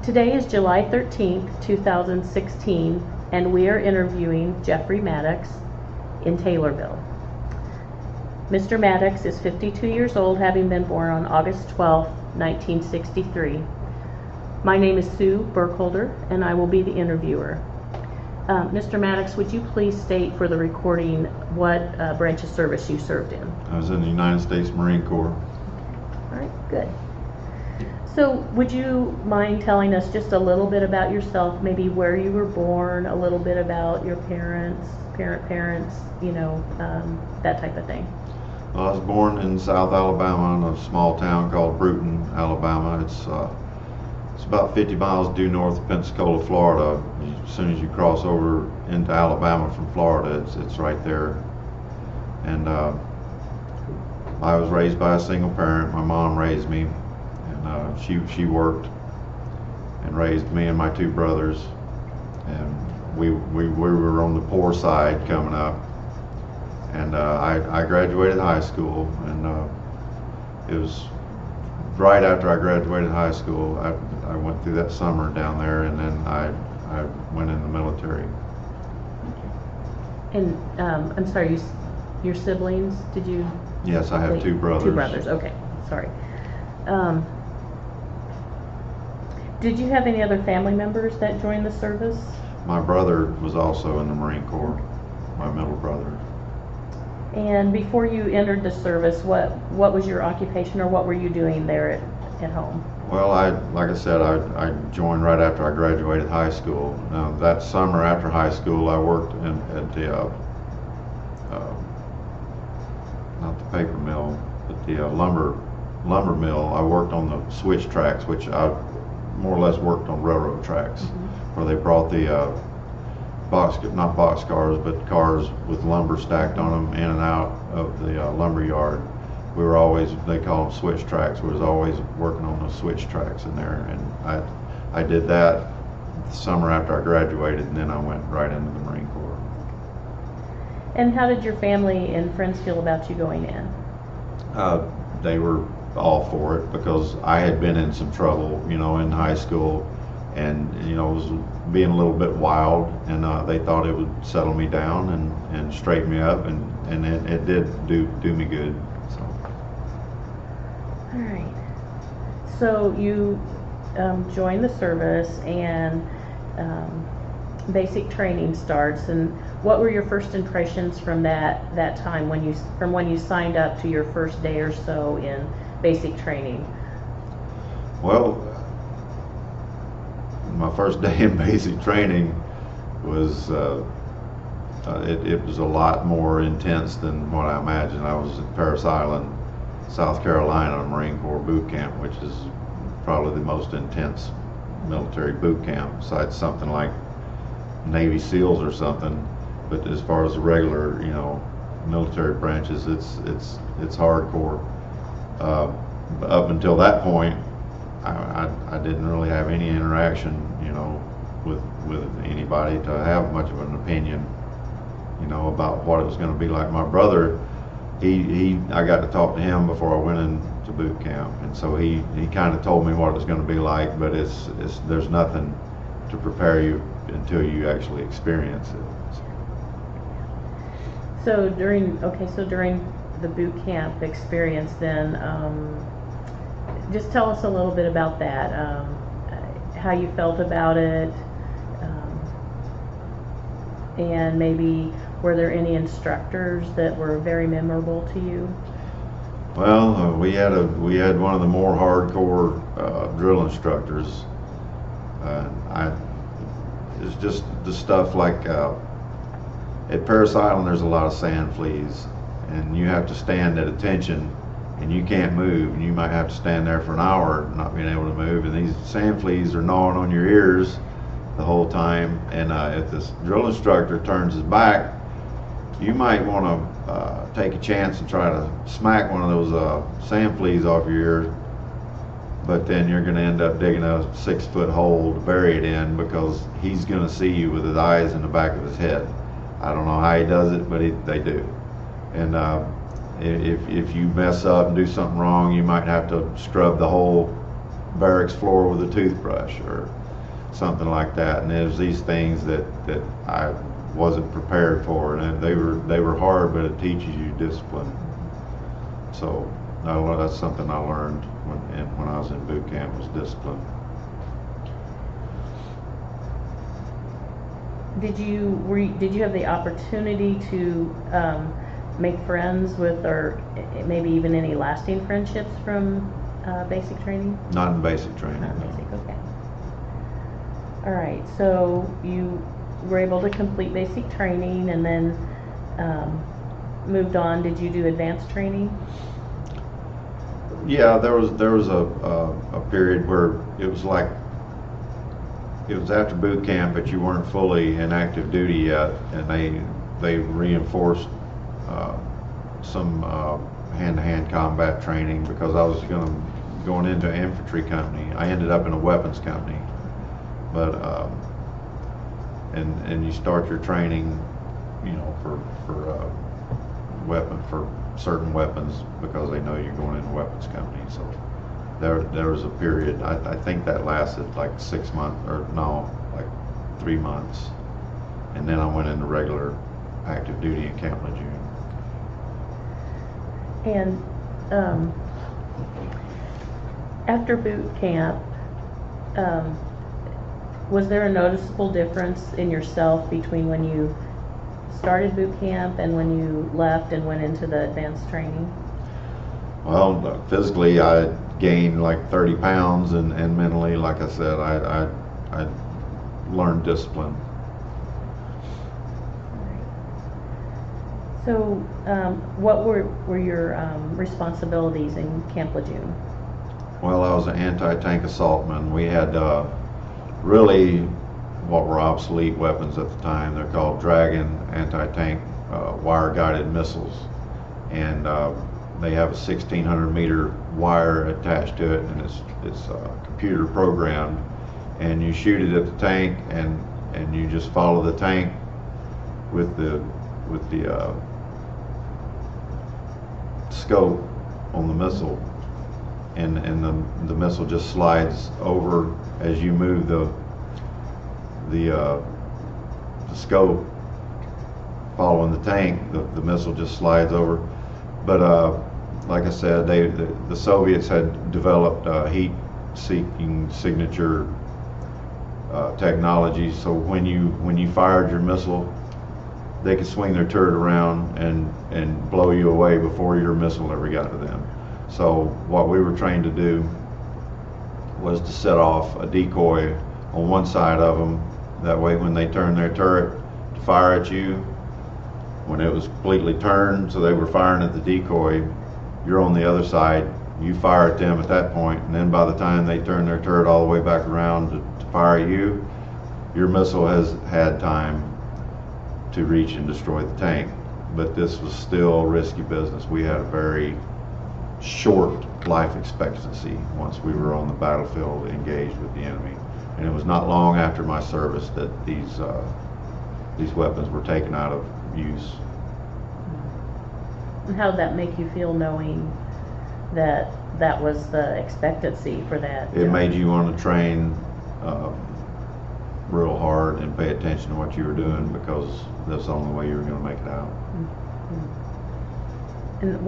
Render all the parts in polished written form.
Today is July 13th, 2016, and we are interviewing Jeffrey Maddox in Taylorville. Mr. Maddox is 52 years old, having been born on August 12, 1963. My name is Sue Burkholder, and I will be the interviewer. Mr. Maddox, would you please state for the recording what branch of service you served in? I was in the United States Marine Corps. All right, good. So would you mind telling us just a little bit about yourself, maybe where you were born, a little bit about your parents, parents, that type of thing? Well, I was born in South Alabama in a small town called Bruton, Alabama. It's about 50 miles due north of Pensacola, Florida. As soon as you cross over into Alabama from Florida, it's right there. And I was raised by a single parent. My mom raised me, and she worked and raised me and my two brothers. And we were on the poor side coming up. And I graduated high school, and it was right after I graduated high school. I went through that summer down there, and then I went in the military. And I'm sorry, your siblings, did you? Yes, I have two brothers. Two brothers, okay, sorry. Did you have any other family members that joined the service? My brother was also in the Marine Corps, my middle brother. And before you entered the service, what was your occupation, or what were you doing there at home? Well, like I said, I joined right after I graduated high school. Now, that summer after high school, I worked at the not the paper mill, but the lumber mill. I worked on the switch tracks, which I more or less worked on railroad tracks, where they brought the not box cars, but cars with lumber stacked on them in and out of the lumber yard. We were always, they call them switch tracks. We was always working on those switch tracks in there, and I did that the summer after I graduated, and then I went right into the Marine Corps. And how did your family and friends feel about you going in? They were all for it, because I had been in some trouble, in high school, and was being a little bit wild, and they thought it would settle me down and straighten me up, and it did do me good. So. All right. So you joined the service, and basic training starts. And what were your first impressions from that time when you signed up to your first day or so in basic training? Well, my first day in basic training was it was a lot more intense than what I imagined. I was at Parris Island, South Carolina, Marine Corps boot camp, which is probably the most intense military boot camp, besides something like Navy SEALs or something. But as far as the regular, military branches, it's hardcore. Up until that point, I didn't really have any interaction, with anybody to have much of an opinion, about what it was going to be like. My brother, I got to talk to him before I went into boot camp, and so he kind of told me what it was going to be like, but there's nothing to prepare you until you actually experience it. So during the boot camp experience, then just tell us a little bit about that, how you felt about it, and maybe were there any instructors that were very memorable to you? Well, we had one of the more hardcore drill instructors. It's just the stuff like at Parris Island, there's a lot of sand fleas, and you have to stand at attention, and you can't move, and you might have to stand there for an hour not being able to move, and these sand fleas are gnawing on your ears the whole time. And if this drill instructor turns his back, you might want to take a chance and try to smack one of those sand fleas off your ear, but then you're going to end up digging a 6-foot hole to bury it in, because he's going to see you with his eyes in the back of his head. I don't know how he does it, but they do. And if you mess up and do something wrong, you might have to scrub the hole barracks floor with a toothbrush or something like that. And it was these things that I wasn't prepared for, and they were hard, but it teaches you discipline. So that's something I learned when I was in boot camp, was discipline. Did you have the opportunity to make friends with, or maybe even any lasting friendships from basic training? Not in basic training. Not basic, okay. All right, so you were able to complete basic training and then moved on. Did you do advanced training? Yeah, there was a period where it was like, it was after boot camp, but you weren't fully in active duty yet, and they reinforced some hand-to-hand combat training, because I was going into an infantry company. I ended up in a weapons company, but and you start your training, you know, for certain weapons, because they know you're going into a weapons company. So there was a period, I think that lasted like 6 months, or no, like 3 months, and then I went into regular active duty in Camp Lejeune. And after boot camp, was there a noticeable difference in yourself between when you started boot camp and when you left and went into the advanced training? Well, physically I gained like 30 pounds, and mentally, like I said, I learned discipline. So what were your responsibilities in Camp Lejeune? Well, I was an anti-tank assaultman. We had really what were obsolete weapons at the time. They're called Dragon anti-tank wire-guided missiles, and they have a 1,600 meter wire attached to it, and it's computer programmed, and you shoot it at the tank, and you just follow the tank with the scope on the missile, and the missile just slides over as you move the scope following the tank. The missile just slides over. But like I said, the Soviets had developed heat-seeking signature technology. So when you fired your missile, they could swing their turret around and blow you away before your missile ever got to them. So what we were trained to do was to set off a decoy on one side of them. That way, when they turned their turret to fire at you, when it was completely turned, so they were firing at the decoy, you're on the other side, you fire at them at that point, and then by the time they turn their turret all the way back around to fire at you, your missile has had time to reach and destroy the tank. But this was still risky business. We had a very short life expectancy once we were on the battlefield engaged with the enemy. And it was not long after my service that these weapons were taken out of use. And how did that make you feel, knowing that that was the expectancy for that? It made you want to train real hard and pay attention to what you were doing, because that's the only way you were going to make it out. Mm-hmm. And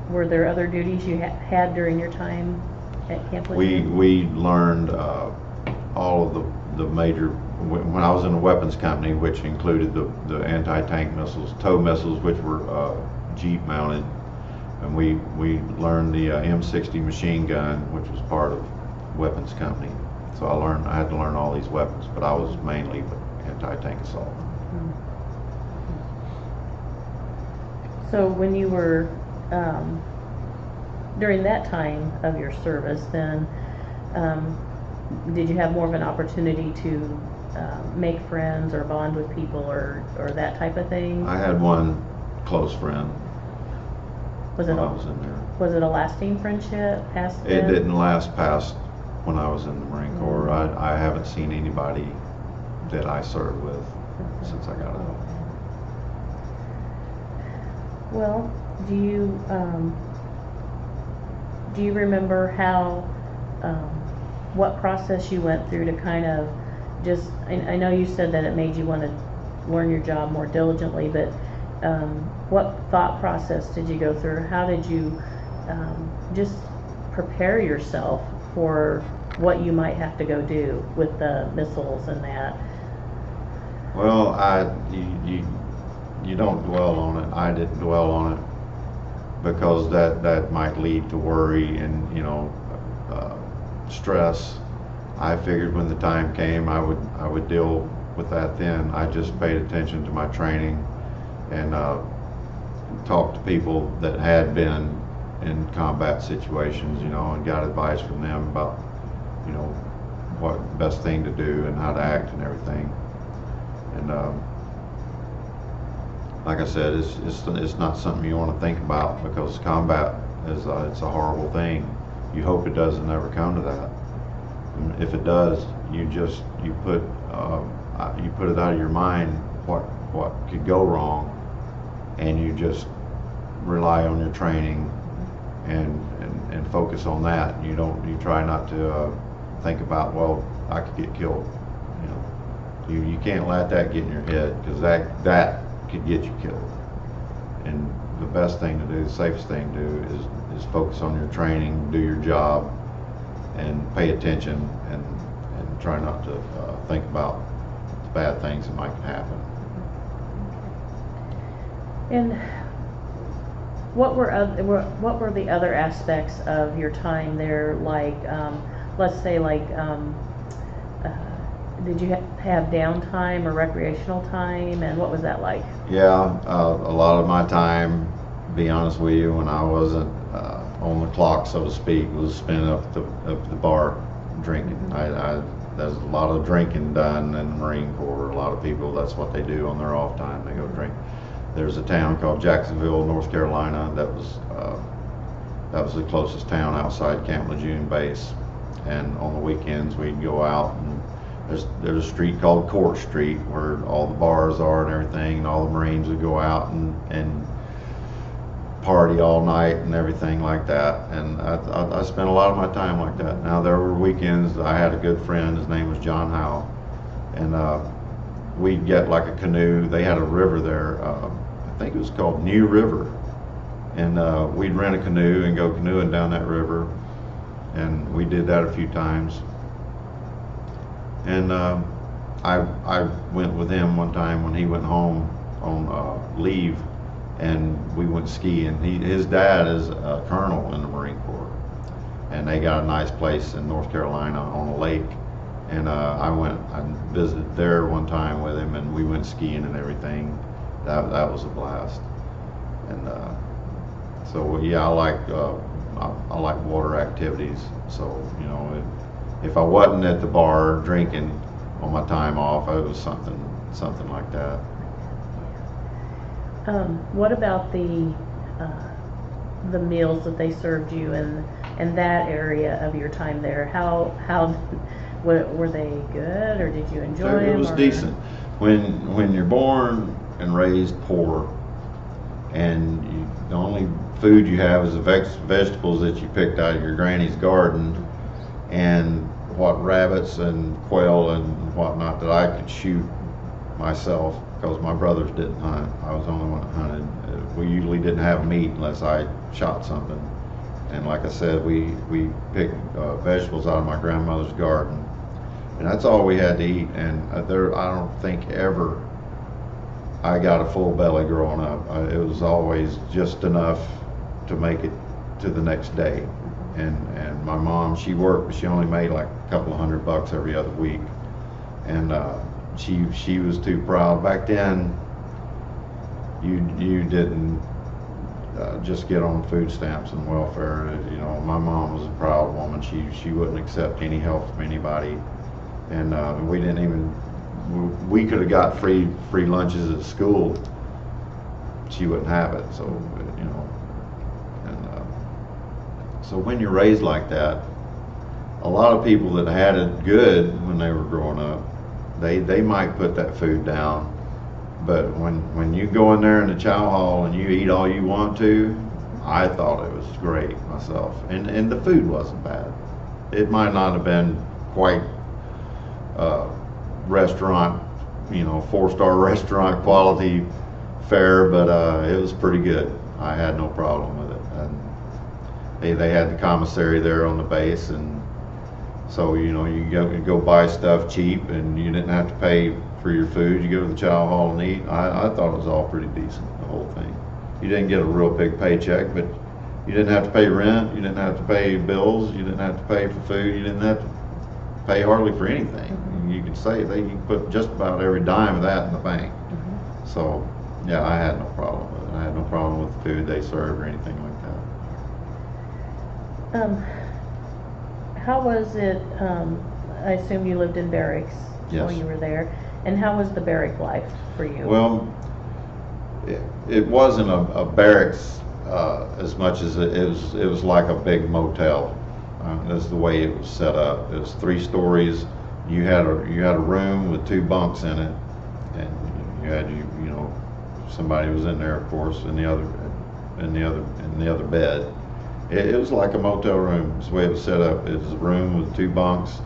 were there other duties you had during your time at Camp Lejeune? We learned all of the major, when I was in a weapons company, which included the anti-tank missiles, tow missiles, which were Jeep mounted, and we learned the M60 machine gun, which was part of weapons company. So I had to learn all these weapons, but I was mainly anti-tank assault. Mm-hmm. So when you were during that time of your service, then did you have more of an opportunity to make friends or bond with people or that type of thing? I had one close friend when I was in there. Was it a lasting friendship past It then? didn't last past when I was in the Marine Corps. I haven't seen anybody that I served with since I got out. Well, do you remember how what process you went through to kind of just, I know you said that it made you want to learn your job more diligently, but what thought process did you go through? How did you just prepare yourself for what you might have to go do with the missiles and that? Well, you don't dwell on it. I didn't dwell on it because that might lead to worry and stress. I figured when the time came, I would deal with that then. I just paid attention to my training and talked to people that had been in combat situations, and got advice from them about, what best thing to do and how to act and everything. And like I said, it's not something you want to think about because combat is it's a horrible thing. You hope it doesn't ever come to that. And if it does, you put it out of your mind what could go wrong, and you just rely on your training and focus on that. You try not to think about, well, I could get killed. You can't let that get in your head because that could get you killed. And the best thing to do, the safest thing to do is focus on your training, do your job, and pay attention and try not to think about the bad things that might happen. And what were the other aspects of your time there, like let's say did you have downtime or recreational time, and what was that like? Yeah, a lot of my time, to be honest with you, when I wasn't on the clock, so to speak, was spent up at the bar drinking. There's a lot of drinking done in the Marine Corps. A lot of people, that's what they do on their off time. They go drink. There's a town called Jacksonville, North Carolina. That was the closest town outside Camp Lejeune base. And on the weekends, we'd go out, and there's a street called Court Street where all the bars are and everything, and all the Marines would go out and party all night and everything like that. And I spent a lot of my time like that. Now, there were weekends. I had a good friend. His name was John Howe, and we'd get like a canoe. They had a river there. I think it was called New River, and we'd rent a canoe and go canoeing down that river. And we did that a few times. And I went with him one time when he went home on leave, and we went skiing. His dad is a colonel in the Marine Corps, and they got a nice place in North Carolina on a lake. And I visited there one time with him, and we went skiing and everything. That was a blast. And so yeah, I like water activities. So if I wasn't at the bar drinking on my time off, it was something like that. What about the meals that they served you in that area of your time there? How were they good, or did you enjoy them? It was decent. When you're born and raised poor, and the only food you have is the vegetables that you picked out of your granny's garden, and what rabbits and quail and whatnot that I could shoot myself, because my brothers didn't hunt. I was the only one that hunted. We usually didn't have meat unless I shot something. And like I said, we picked vegetables out of my grandmother's garden, and that's all we had to eat. And I don't think ever I got a full belly growing up. It was always just enough to make it to the next day. And my mom, she worked, but she only made like a couple of $100 every other week. And she was too proud. Back then, you didn't just get on food stamps and welfare. My mom was a proud woman. She wouldn't accept any help from anybody. And we didn't even, we could have got free lunches at school. She wouldn't have it. So so when you're raised like that, a lot of people that had it good when they were growing up, they might put that food down. But when you go in there in the chow hall and you eat all you want to, I thought it was great myself. And the food wasn't bad. it might not have been quite restaurant, 4-star restaurant quality fare, but it was pretty good. I had no problem with it. And they had the commissary there on the base, and so you go buy stuff cheap, and you didn't have to pay for your food. You go to the chow hall and eat. I thought it was all pretty decent, the whole thing. You didn't get a real big paycheck, but you didn't have to pay rent. You didn't have to pay bills. You didn't have to pay for food. You didn't have to pay hardly for anything. Mm-hmm. You could say you could put just about every dime of that in the bank. Mm-hmm. So yeah, I had no problem with it. I had no problem with the food they served or anything like that. How was it? I assume you lived in barracks while Yes. you were there. And how was the barrack life for you? Well, it wasn't a barracks as much as it was like a big motel. That's the way it was set up. It was 3 stories. You had a room with 2 bunks in it, and you had somebody was in there, of course, in the other bed. It was like a motel room. That's the way it was set up. It was a room with 2 bunks.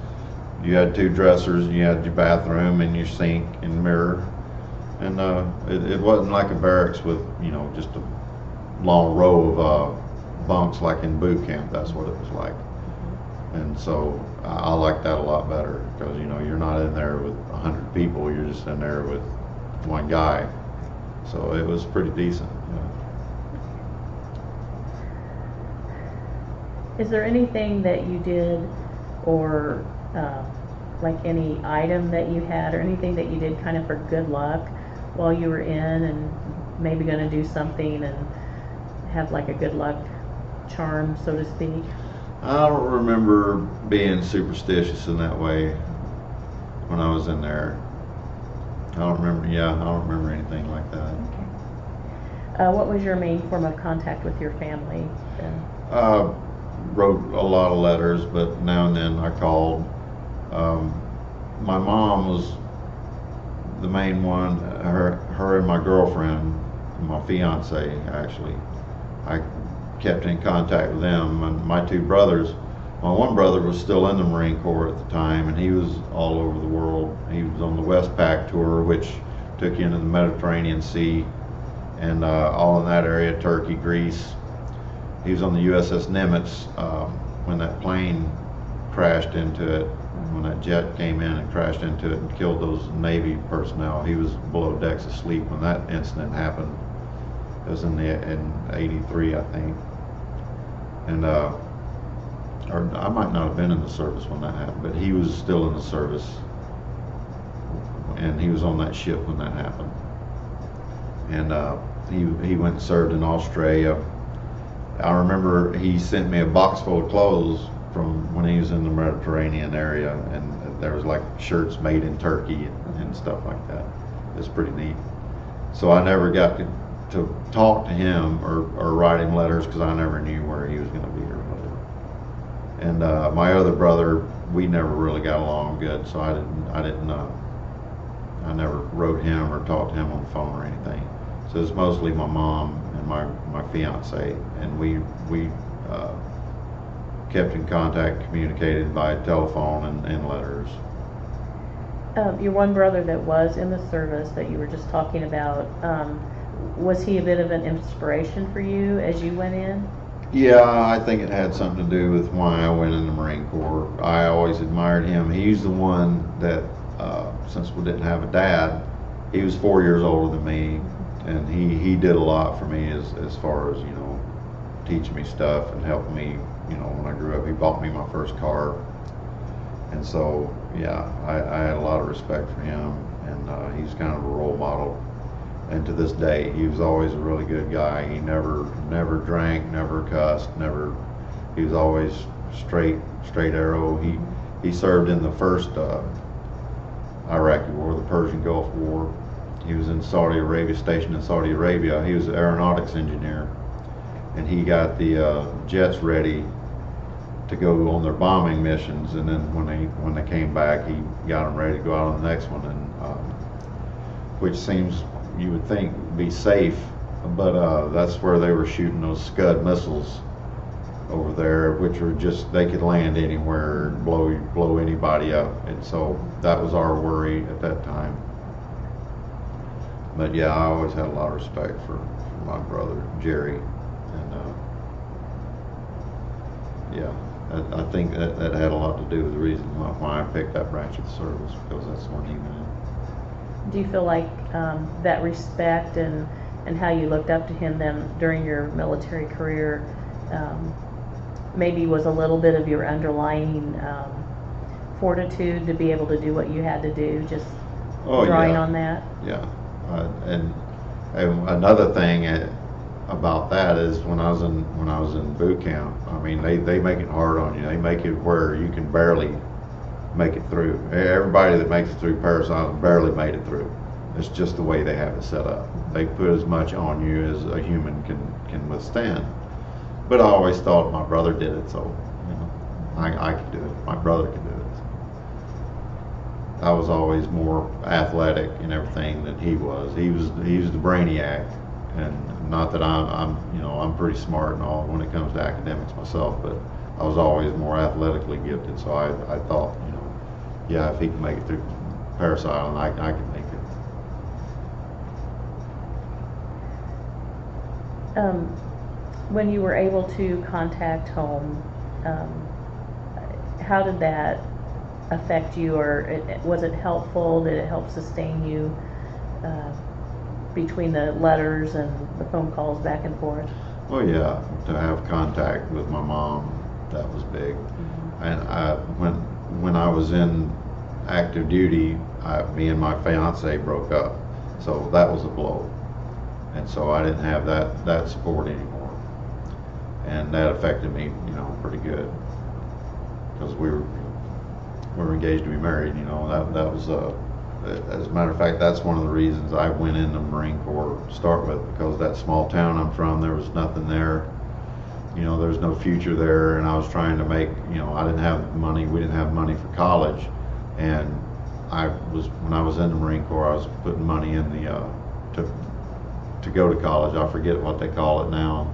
You had 2 dressers. You had your bathroom and your sink and mirror. And it wasn't like a barracks with just a long row of bunks like in boot camp. That's what it was like. And so I like that a lot better, because you're not in there with 100 people. You're just in there with one guy. So it was pretty decent. Is there anything that you did, or like any item that you had, or anything that you did kind of for good luck while you were in, and maybe going to do something and have like a good luck charm, so to speak? I don't remember being superstitious in that way when I was in there. I don't remember anything like that. Okay. What was your main form of contact with your family then? Wrote a lot of letters, but now and then I called. My mom was the main one. Her and my girlfriend, my fiance, actually, I kept in contact with them. And my 2 brothers, my one brother was still in the Marine Corps at the time, and he was all over the world. He was on the Westpac tour, which took you into the Mediterranean Sea and all in that area, Turkey, Greece. He was on the USS Nimitz when that plane crashed into it, when that jet came in and crashed into it and killed those Navy personnel. He was below decks asleep when that incident happened. It was in '83, I think. And or I might not have been in the service when that happened, but he was still in the service, and he was on that ship when that happened. And he went and served in Australia. I remember he sent me a box full of clothes from when he was in the Mediterranean area, and there was like shirts made in Turkey and stuff like that. It was pretty neat. So I never got to talk to him or write him letters, because I never knew where he was going to be or whatever. And my other brother, we never really got along good, so I never wrote him or talked to him on the phone or anything. So it's mostly my mom and my fiance, and we kept in contact, communicated by telephone and letters. Your one brother that was in the service that you were just talking about, was he a bit of an inspiration for you as you went in? Yeah, I think it had something to do with why I went in the Marine Corps. I always admired him. He's the one that, since we didn't have a dad, he was 4 years older than me, and he did a lot for me as far as, teaching me stuff and helping me, when I grew up. He bought me my first car. And so, yeah, I had a lot of respect for him, and he's kind of a role model. And to this day, he was always a really good guy. He never drank, never cussed, he was always straight arrow. He served in the first Iraqi war, the Persian Gulf War. He was in Saudi Arabia, stationed in Saudi Arabia. He was an aeronautics engineer, and he got the jets ready to go on their bombing missions, and then when they came back, he got them ready to go out on the next one, and which seems, you would think, would be safe, but that's where they were shooting those Scud missiles over there, which were just, they could land anywhere and blow anybody up. And so that was our worry at that time. But yeah, I always had a lot of respect for my brother, Jerry. And yeah, I think that had a lot to do with the reason why I picked that branch of the service, because that's the one he went in. Do you feel like that respect and how you looked up to him then during your military career maybe was a little bit of your underlying fortitude to be able to do what you had to do, just drawing on that? Yeah. And another thing about that is when I was in boot camp, I mean, they make it hard on you. They make it where you can barely make it through. Everybody that makes it through Parris Island barely made it through. It's just the way they have it set up. They put as much on you as a human can withstand. But I always thought my brother did it, so you know, I could do it. My brother could do it. I was always more athletic and everything than he was. He was the brainiac, and not that I'm pretty smart and all when it comes to academics myself, but I was always more athletically gifted. So I thought, you know, yeah, if he can make it through Parris Island, I can make it. When you were able to contact home, how did that affect you, or was it helpful? Did it help sustain you between the letters and the phone calls back and forth? Well, yeah, to have contact with my mom, that was big. Mm-hmm. And when I was in active duty, me and my fiance broke up, so that was a blow. And so I didn't have that support anymore, and that affected me, you know, pretty good, because we were engaged to be married. You know, that was as a matter of fact, that's one of the reasons I went in the Marine Corps to start with, because that small town I'm from, there was nothing there. You know, there's no future there, and I was trying to make, you know, I didn't have money. We didn't have money for college, and when I was in the Marine Corps, I was putting money in the to go to college. I forget what they call it now,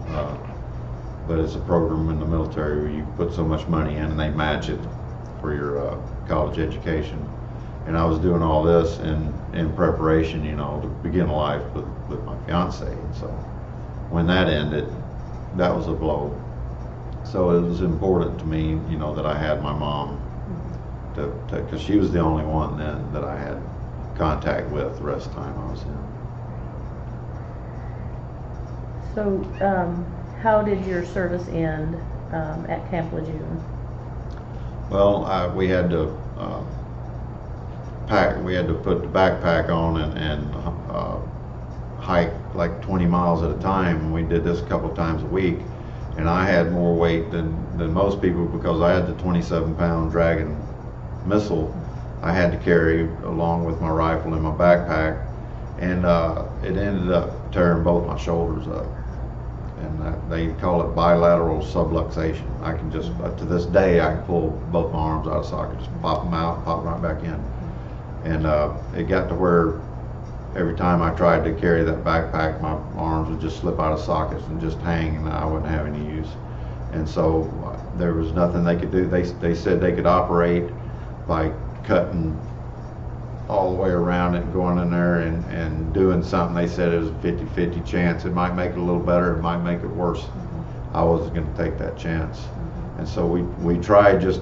but it's a program in the military where you put so much money in and they match it for your college education. And I was doing all this in preparation, you know, to begin a life with my fiance. And so when that ended, that was a blow. So it was important to me, you know, that I had my mom, because she was the only one then that I had contact with the rest of the time I was in. So how did your service end at Camp Lejeune? Well, we had to pack. We had to put the backpack on and hike like 20 miles at a time. And we did this a couple of times a week. And I had more weight than most people, because I had the 27-pound Dragon missile I had to carry along with my rifle in my backpack, and it ended up tearing both my shoulders up. And they call it bilateral subluxation. I can just, to this day, I can pull both my arms out of socket, just pop them out, pop them right back in. And it got to where every time I tried to carry that backpack, my arms would just slip out of sockets and just hang, and I wouldn't have any use. And so there was nothing they could do. They said they could operate by cutting all the way around it, going in there and doing something. They said it was a 50-50 chance. It might make it a little better, it might make it worse. I wasn't going to take that chance. And so we tried just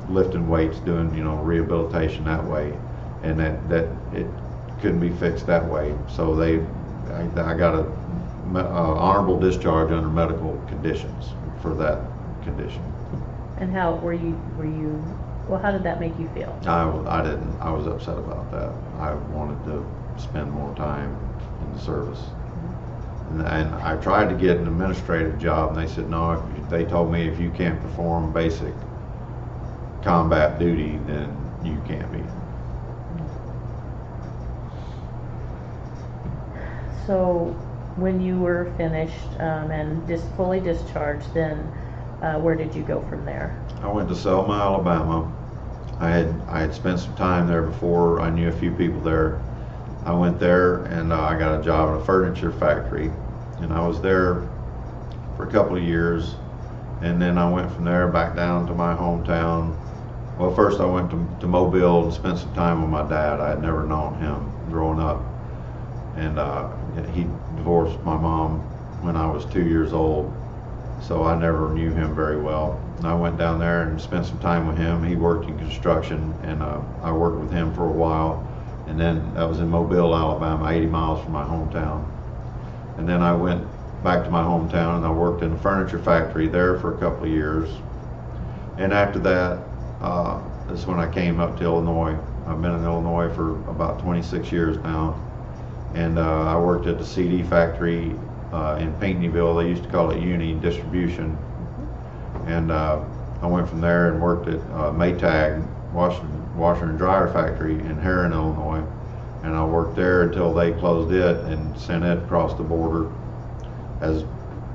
lifting weights, doing, you know, rehabilitation that way, and that it couldn't be fixed that way. So I got a honorable discharge under medical conditions for that condition. And how were you? Well, how did that make you feel? I didn't. I was upset about that. I wanted to spend more time in the service. And I tried to get an administrative job, and they said no. They told me if you can't perform basic combat duty, then you can't be. So when you were finished and fully discharged, then where did you go from there? I went to Selma, Alabama. I had spent some time there before. I knew a few people there. I went there and I got a job at a furniture factory, and I was there for a couple of years. And then I went from there back down to my hometown. Well, first I went to Mobile and spent some time with my dad. I had never known him growing up. And he divorced my mom when I was 2 years old, so I never knew him very well. And I went down there and spent some time with him. He worked in construction, and I worked with him for a while. And then I was in Mobile, Alabama, 80 miles from my hometown. And then I went back to my hometown, and I worked in a furniture factory there for a couple of years. And after that, that's when I came up to Illinois. I've been in Illinois for about 26 years now. And I worked at the CD factory in Pinckneyville. They used to call it Uni Distribution. And I went from there and worked at Maytag washer and dryer factory in Herrin, Illinois. And I worked there until they closed it and sent it across the border, as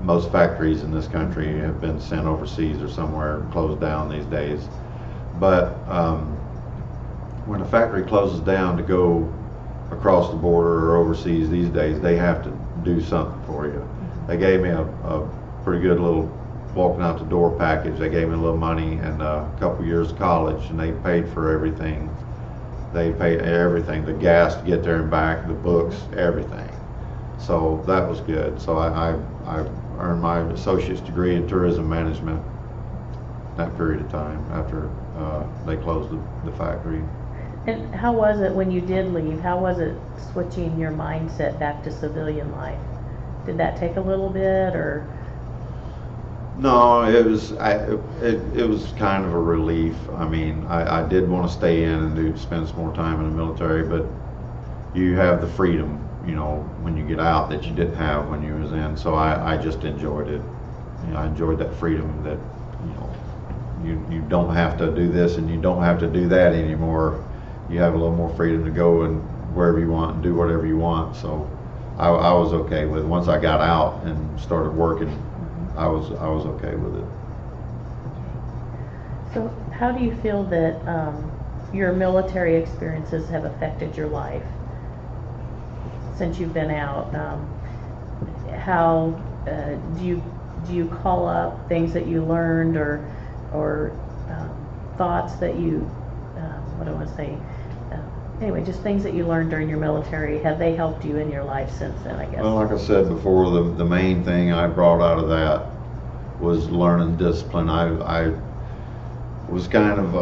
most factories in this country have been sent overseas or somewhere, closed down these days. But when a factory closes down to go across the border or overseas these days, they have to do something for you. They gave me a pretty good little walking out the door package. They gave me a little money and a couple years of college, and they paid for everything. They paid everything, the gas to get there and back, the books, everything. So that was good. So I earned my associate's degree in tourism management that period of time after they closed the factory. And how was it when you did leave? How was it switching your mindset back to civilian life? Did that take a little bit, or? No, it was kind of a relief. I mean, I did want to stay in and spend some more time in the military, but you have the freedom, you know, when you get out that you didn't have when you was in. So I just enjoyed it. You know, I enjoyed that freedom that, you know, you don't have to do this and you don't have to do that anymore. You have a little more freedom to go and wherever you want and do whatever you want. So I was okay with it. Once I got out and started working, I was okay with it. So how do you feel that your military experiences have affected your life since you've been out? How do you call up things that you learned or thoughts that you what do I want to say? Anyway, just things that you learned during your military. Have they helped you in your life since then, I guess? Well, like I said before, the main thing I brought out of that was learning discipline. I was kind of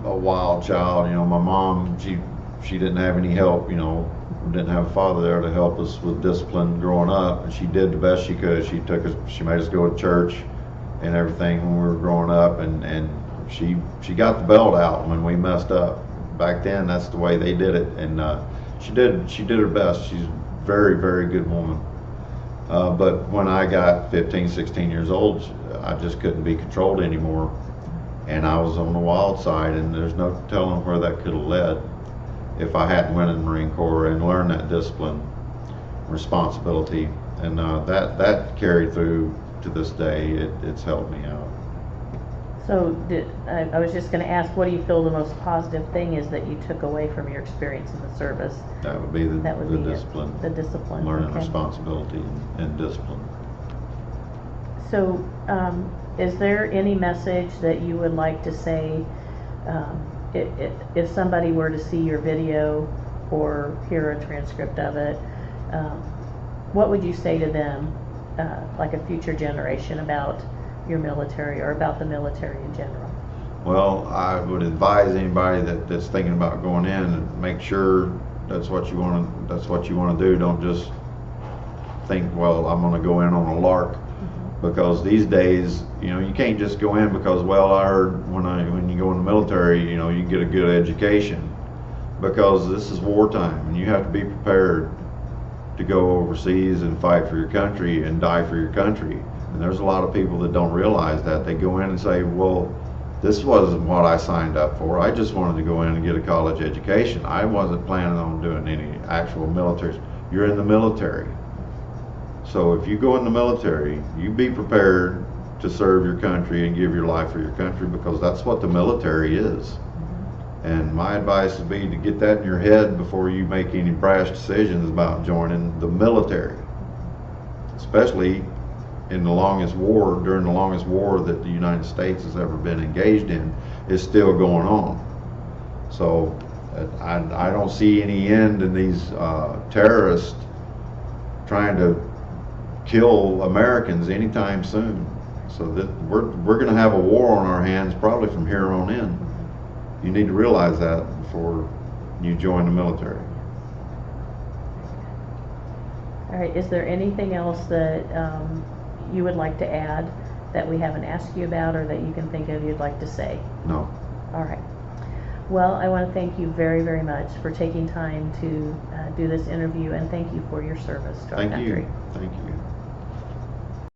a wild child. You know, my mom, she didn't have any help, you know, didn't have a father there to help us with discipline growing up. And she did the best she could. She made us go to church and everything when we were growing up, and she got the belt out when we messed up. Back then, that's the way they did it, and she did her best. She's a very, very good woman. But when I got 15, 16 years old, I just couldn't be controlled anymore, and I was on the wild side, and there's no telling where that could have led if I hadn't went in the Marine Corps and learned that discipline, responsibility, and that carried through to this day. It's helped me out. So I was just going to ask, what do you feel the most positive thing is that you took away from your experience in the service? That would be the discipline. The discipline. Learning okay. responsibility and discipline. So is there any message that you would like to say if somebody were to see your video or hear a transcript of it? What would you say to them, like a future generation, about your military or about the military in general? Well, I would advise anybody that's thinking about going in and make sure that's what you want to do. Don't just think, well, I'm going to go in on a lark, because these days, you know, you can't just go in because, well, I heard when you go in the military, you know, you get a good education, because this is wartime and you have to be prepared to go overseas and fight for your country and die for your country. And there's a lot of people that don't realize that. They go in and say, well, this wasn't what I signed up for. I just wanted to go in and get a college education. I wasn't planning on doing any actual military. You're in the military. So if you go in the military, you be prepared to serve your country and give your life for your country, because that's what the military is. And my advice would be to get that in your head before you make any brash decisions about joining the military, especially in the longest war, during the longest war that the United States has ever been engaged in, is still going on. So I don't see any end in these terrorists trying to kill Americans anytime soon. So that we're going to have a war on our hands probably from here on in. You need to realize that before you join the military. All right, is there anything else that you would like to add that we haven't asked you about, or that you can think of you'd like to say? No. All right. Well, I want to thank you very, very much for taking time to do this interview, and thank you for your service to our country. Thank you.